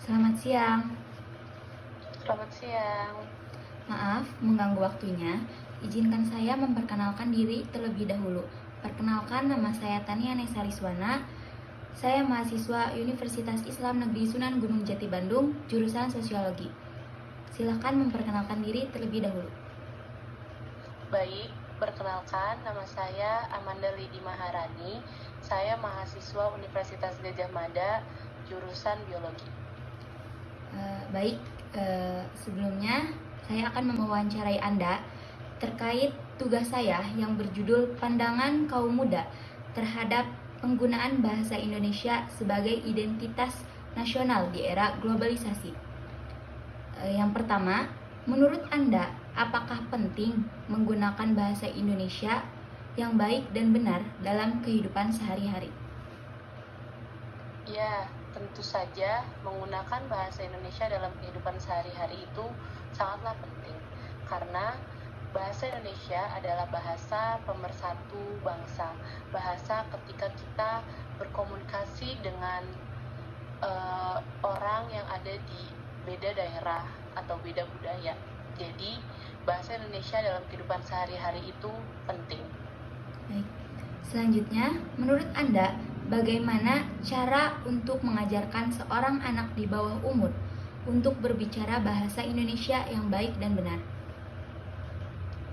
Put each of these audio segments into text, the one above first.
Selamat siang. Selamat siang. Maaf mengganggu waktunya. Izinkan saya memperkenalkan diri terlebih dahulu. Perkenalkan, nama saya Tania Nesa Rizwana. Saya mahasiswa Universitas Islam Negeri Sunan Gunung Jati Bandung, jurusan Sosiologi. Silakan memperkenalkan diri terlebih dahulu. Baik, perkenalkan nama saya Amanda Lidi Maharani. Saya mahasiswa Universitas Gadjah Mada, jurusan Biologi. Baik, sebelumnya saya akan mewawancarai Anda terkait tugas saya yang berjudul Pandangan Kaum Muda terhadap penggunaan bahasa Indonesia sebagai identitas nasional di era globalisasi. Yang pertama, menurut Anda, apakah penting menggunakan bahasa Indonesia yang baik dan benar dalam kehidupan sehari-hari? Ya, tentu saja menggunakan bahasa Indonesia dalam kehidupan sehari-hari itu sangatlah penting. Karena bahasa Indonesia adalah bahasa pemersatu bangsa. Bahasa ketika kita berkomunikasi dengan orang yang ada di beda daerah atau beda budaya. Jadi, bahasa Indonesia dalam kehidupan sehari-hari itu penting. Baik. Selanjutnya, menurut Anda, bagaimana cara untuk mengajarkan seorang anak di bawah umur untuk berbicara bahasa Indonesia yang baik dan benar?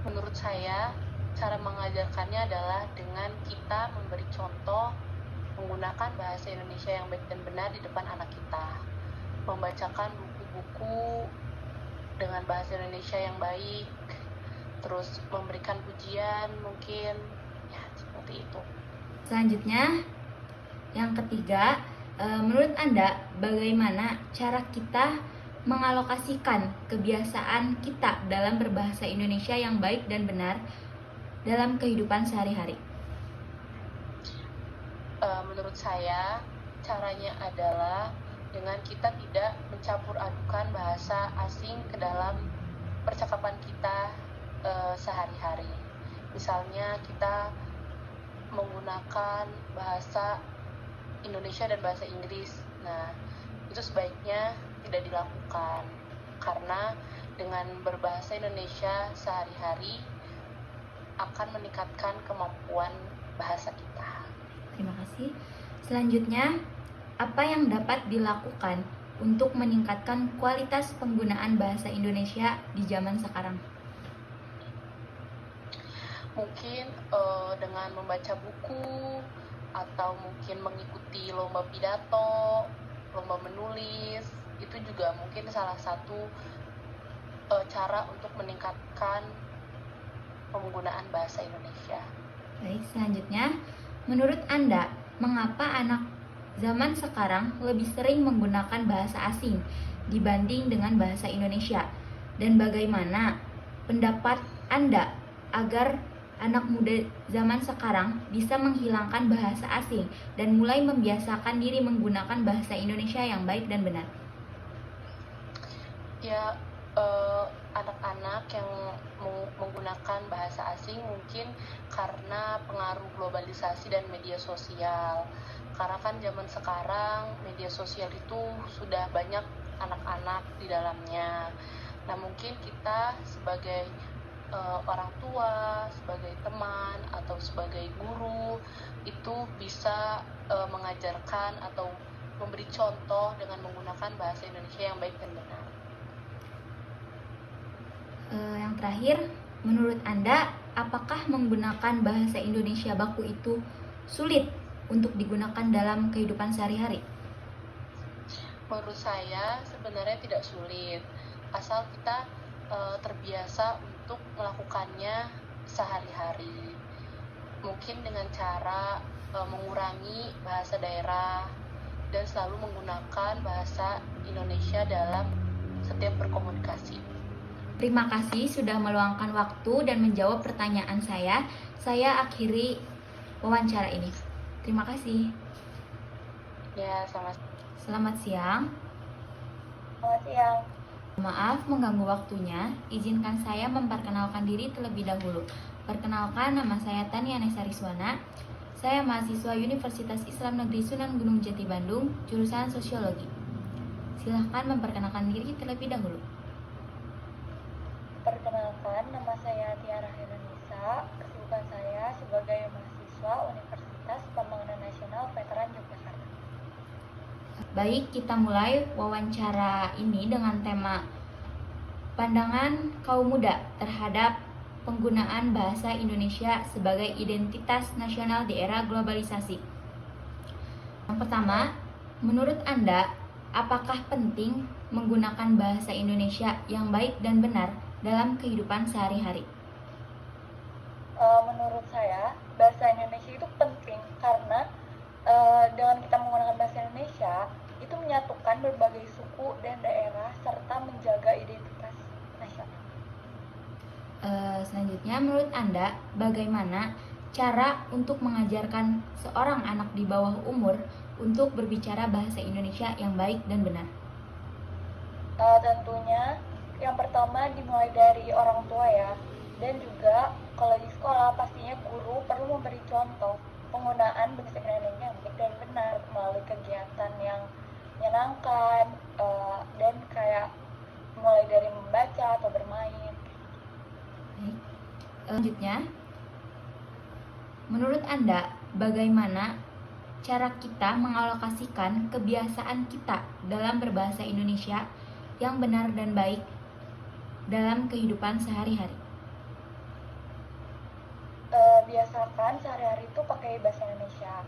Menurut saya, cara mengajarkannya adalah dengan kita memberi contoh menggunakan bahasa Indonesia yang baik dan benar di depan anak kita. Membacakan buku-buku dengan bahasa Indonesia yang baik, terus memberikan pujian mungkin, ya seperti itu. Selanjutnya, yang ketiga, menurut Anda bagaimana cara kita mengalokasikan kebiasaan kita dalam berbahasa Indonesia yang baik dan benar dalam kehidupan sehari-hari? Menurut saya, caranya adalah dengan kita tidak mencampur adukan bahasa asing ke dalam percakapan kita sehari-hari. Misalnya kita menggunakan bahasa Indonesia dan bahasa Inggris. Nah, itu sebaiknya tidak dilakukan karena dengan berbahasa Indonesia sehari-hari akan meningkatkan kemampuan bahasa kita. Terima kasih. Selanjutnya, apa yang dapat dilakukan untuk meningkatkan kualitas penggunaan bahasa Indonesia di zaman sekarang? Mungkin dengan membaca buku atau mungkin mengikuti lomba pidato, lomba menulis, itu juga mungkin salah satu cara untuk meningkatkan penggunaan bahasa Indonesia. Baik, selanjutnya, menurut Anda, mengapa anak zaman sekarang lebih sering menggunakan bahasa asing dibanding dengan bahasa Indonesia? Dan bagaimana pendapat Anda agar anak muda zaman sekarang bisa menghilangkan bahasa asing dan mulai membiasakan diri menggunakan bahasa Indonesia yang baik dan benar? Ya, anak-anak yang menggunakan bahasa asing mungkin karena pengaruh globalisasi dan media sosial. Karena kan zaman sekarang media sosial itu sudah banyak anak-anak di dalamnya. Nah, mungkin kita sebagai orang tua, sebagai teman atau sebagai guru itu bisa mengajarkan atau memberi contoh dengan menggunakan bahasa Indonesia yang baik dan benar. Yang terakhir, menurut Anda, apakah menggunakan bahasa Indonesia baku itu sulit untuk digunakan dalam kehidupan sehari-hari? Menurut saya sebenarnya tidak sulit, asal kita terbiasa untuk melakukannya sehari-hari. Mungkin dengan cara mengurangi bahasa daerah dan selalu menggunakan bahasa Indonesia dalam setiap berkomunikasi. Terima kasih sudah meluangkan waktu dan menjawab pertanyaan saya. Saya akhiri wawancara ini. Terima kasih. Ya, Selamat siang. Selamat siang. Maaf mengganggu waktunya. Izinkan saya memperkenalkan diri terlebih dahulu. Perkenalkan, nama saya Tania Nesa Rizwana. Saya mahasiswa Universitas Islam Negeri Sunan Gunung Jati Bandung, jurusan Sosiologi. Silahkan memperkenalkan diri terlebih dahulu. Perkenalkan, nama saya Tiara Heranisa. Kesibukan saya sebagai mahasiswa Universitas Pembangunan Nasional Veteran Yogyakarta. Baik, kita mulai wawancara ini dengan tema pandangan kaum muda terhadap penggunaan bahasa Indonesia sebagai identitas nasional di era globalisasi. Yang pertama, menurut Anda, apakah penting menggunakan bahasa Indonesia yang baik dan benar dalam kehidupan sehari-hari? Menurut saya, bahasa Indonesia itu penting karena dengan kita menggunakan bahasa Indonesia, itu menyatukan berbagai suku dan daerah serta menjaga identitas nasional. Selanjutnya, menurut Anda, bagaimana cara untuk mengajarkan seorang anak di bawah umur untuk berbicara bahasa Indonesia yang baik dan benar? Tentunya, yang pertama dimulai dari orang tua ya, dan juga kalau di sekolah pastinya guru perlu memberi contoh penggunaan bahasa Indonesia yang baik dan benar melalui kegiatan yang menyenangkan dan kayak mulai dari membaca atau bermain. Baik. Selanjutnya, menurut Anda, bagaimana cara kita mengalokasikan kebiasaan kita dalam berbahasa Indonesia yang benar dan baik dalam kehidupan sehari-hari? Biasakan sehari-hari itu pakai bahasa Indonesia.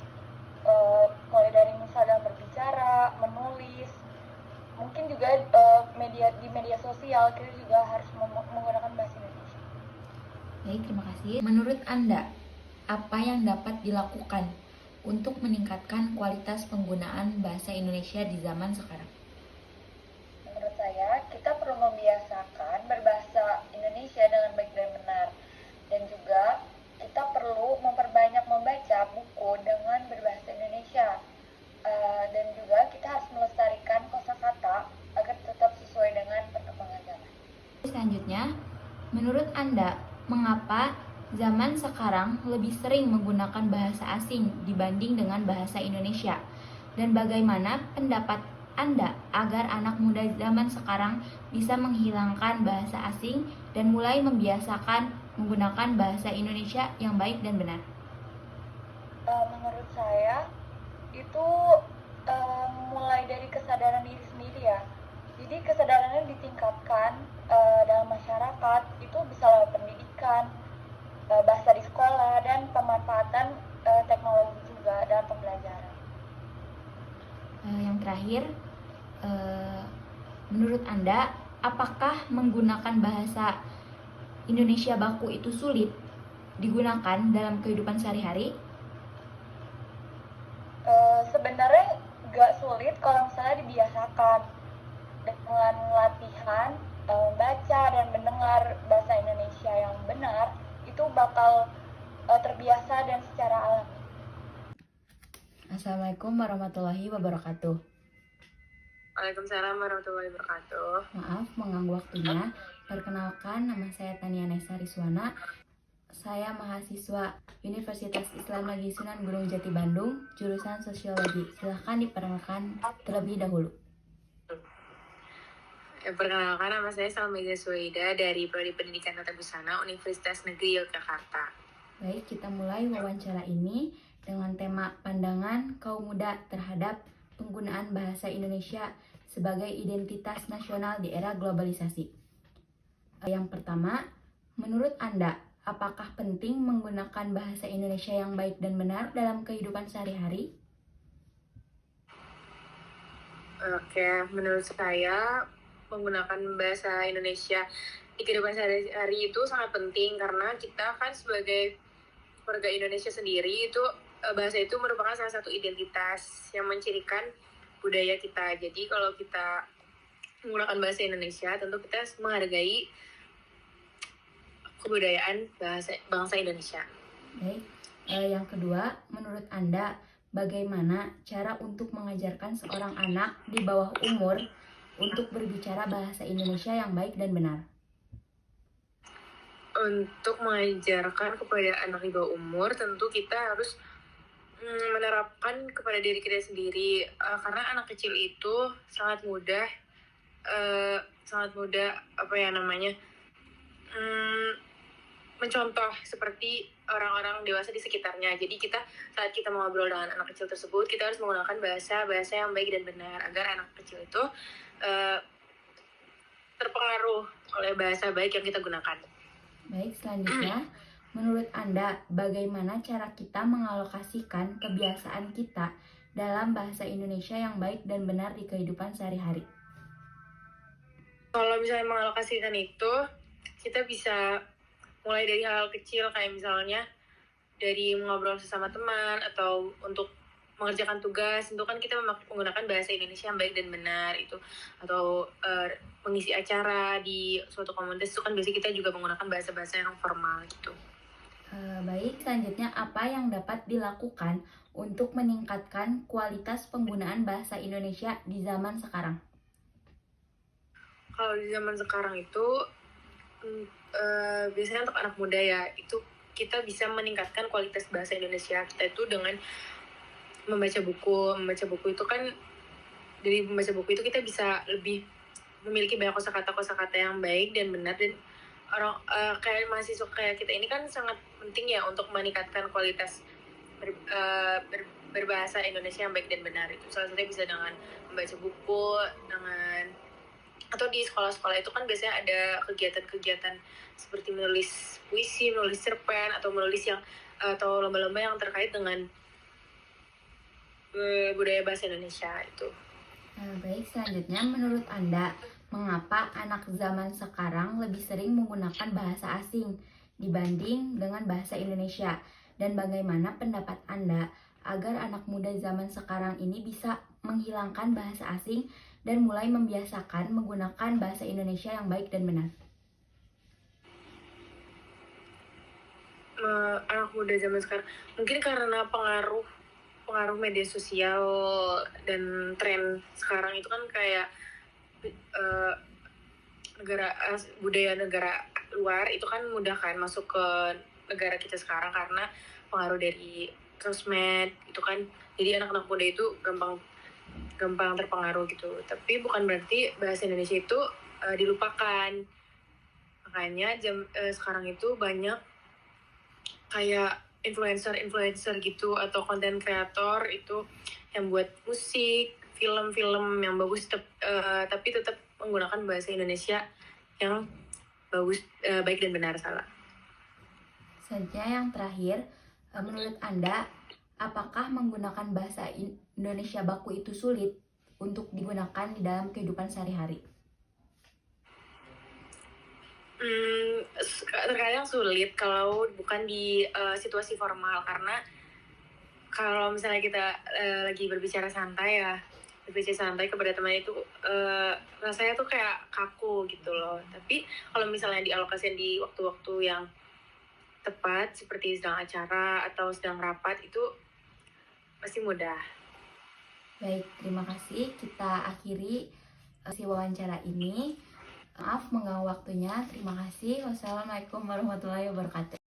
Mulai dari misal dalam berbicara, menulis, mungkin juga di media sosial kita juga harus menggunakan bahasa Indonesia. Baik, terima kasih. Menurut Anda, apa yang dapat dilakukan untuk meningkatkan kualitas penggunaan bahasa Indonesia di zaman sekarang? Menurut saya, kita perlu membiasakan berbahasa Indonesia dengan baik dan benar. Dan juga kita perlu memperbanyak membaca buku dengan berbahasa Indonesia. Dan juga kita harus melestarikan kosakata agar tetap sesuai dengan perkembangan zaman. Selanjutnya, menurut Anda, mengapa zaman sekarang lebih sering menggunakan bahasa asing dibanding dengan bahasa Indonesia? Dan bagaimana pendapat Anda agar anak muda zaman sekarang bisa menghilangkan bahasa asing dan mulai membiasakan menggunakan bahasa Indonesia yang baik dan benar? Menurut saya, itu mulai dari kesadaran diri sendiri ya. Jadi kesadarannya ditingkatkan dalam masyarakat, itu bisa lewat pendidikan, bahasa di sekolah, dan pemanfaatan teknologi juga dalam pembelajaran. Yang terakhir, menurut Anda, apakah menggunakan bahasa Indonesia baku itu sulit digunakan dalam kehidupan sehari-hari? Sebenarnya nggak sulit kalau misalnya dibiasakan dengan latihan membaca dan mendengar bahasa Indonesia yang benar, itu bakal terbiasa dan secara alami. Assalamualaikum warahmatullahi wabarakatuh. Waalaikumsalam warahmatullahi wabarakatuh. Maaf mengganggu waktunya. Perkenalkan, nama saya Tania Nesa Riswana. Saya mahasiswa Universitas Islam Negeri Sunan Gunung Jati Bandung, jurusan Sosiologi. Silahkan diperkenalkan terlebih dahulu. Perkenalkan, nama saya Salmega Suwaida dari Prodi Pendidikan Tata Busana Universitas Negeri Yogyakarta. Baik, kita mulai wawancara ini dengan tema pandangan kaum muda terhadap penggunaan bahasa Indonesia sebagai identitas nasional di era globalisasi. Yang pertama, menurut Anda, apakah penting menggunakan bahasa Indonesia yang baik dan benar dalam kehidupan sehari-hari? Oke, menurut saya menggunakan bahasa Indonesia di kehidupan sehari-hari itu sangat penting karena kita kan sebagai warga Indonesia sendiri itu bahasa itu merupakan salah satu identitas yang mencirikan budaya kita. Jadi kalau kita menggunakan bahasa Indonesia, tentu kita menghargai kebudayaan bangsa Indonesia. Baik. Yang kedua, menurut Anda, bagaimana cara untuk mengajarkan seorang anak di bawah umur untuk berbicara bahasa Indonesia yang baik dan benar? Untuk mengajarkan kepada anak di bawah umur, tentu kita harus menerapkan kepada diri kita sendiri, karena anak kecil itu sangat mudah apa ya namanya, mencontoh seperti orang-orang dewasa di sekitarnya. Jadi saat kita mengobrol dengan anak kecil tersebut, kita harus menggunakan bahasa yang baik dan benar agar anak kecil itu terpengaruh oleh bahasa baik yang kita gunakan. Baik, selanjutnya, menurut Anda, bagaimana cara kita mengalokasikan kebiasaan kita dalam bahasa Indonesia yang baik dan benar di kehidupan sehari-hari? Kalau misalnya mengalokasikan itu, kita bisa mulai dari hal kecil, kayak misalnya dari mengobrol sesama teman atau untuk mengerjakan tugas, itu kan kita menggunakan bahasa Indonesia yang baik dan benar itu, atau mengisi acara di suatu komunitas itu kan biasanya kita juga menggunakan bahasa-bahasa yang formal gitu. Baik, selanjutnya apa yang dapat dilakukan untuk meningkatkan kualitas penggunaan bahasa Indonesia di zaman sekarang? Kalau di zaman sekarang itu biasanya untuk anak muda ya, itu kita bisa meningkatkan kualitas bahasa Indonesia kita itu dengan membaca buku itu kan, dari membaca buku itu kita bisa lebih memiliki banyak kosakata yang baik dan benar, dan orang kayak mahasiswa kayak kita ini kan sangat penting ya untuk meningkatkan kualitas berbahasa Indonesia yang baik dan benar. Itu salah satunya bisa dengan membaca buku, atau di sekolah-sekolah itu kan biasanya ada kegiatan-kegiatan seperti menulis puisi, menulis cerpen, atau atau lomba-lomba yang terkait dengan budaya bahasa Indonesia itu. Baik, selanjutnya menurut Anda, mengapa anak zaman sekarang lebih sering menggunakan bahasa asing dibanding dengan bahasa Indonesia? Dan bagaimana pendapat Anda agar anak muda zaman sekarang ini bisa menghilangkan bahasa asing dan mulai membiasakan menggunakan bahasa Indonesia yang baik dan benar? Anak muda zaman sekarang mungkin karena pengaruh media sosial dan tren sekarang itu kan kayak budaya negara luar itu kan mudah kan masuk ke negara kita sekarang karena pengaruh dari sosmed itu kan, jadi anak-anak muda itu gampang terpengaruh gitu. Tapi bukan berarti bahasa Indonesia itu dilupakan. Makanya sekarang itu banyak kayak influencer gitu atau konten kreator itu yang buat musik, film-film yang bagus tapi tetap menggunakan bahasa Indonesia yang bagus, baik dan benar. Selanjutnya yang terakhir, menurut Anda, apakah menggunakan bahasa Indonesia baku itu sulit untuk digunakan di dalam kehidupan sehari-hari? Terkadang sulit kalau bukan di situasi formal, karena kalau misalnya kita lagi berbicara santai kepada teman itu rasanya tuh kayak kaku gitu loh. Tapi kalau misalnya dialokasikan di waktu-waktu yang tepat seperti sedang acara atau sedang rapat, itu pasti mudah. Baik, terima kasih. Kita akhiri si wawancara ini. Maaf mengganggu waktunya. Terima kasih. Wassalamualaikum warahmatullahi wabarakatuh.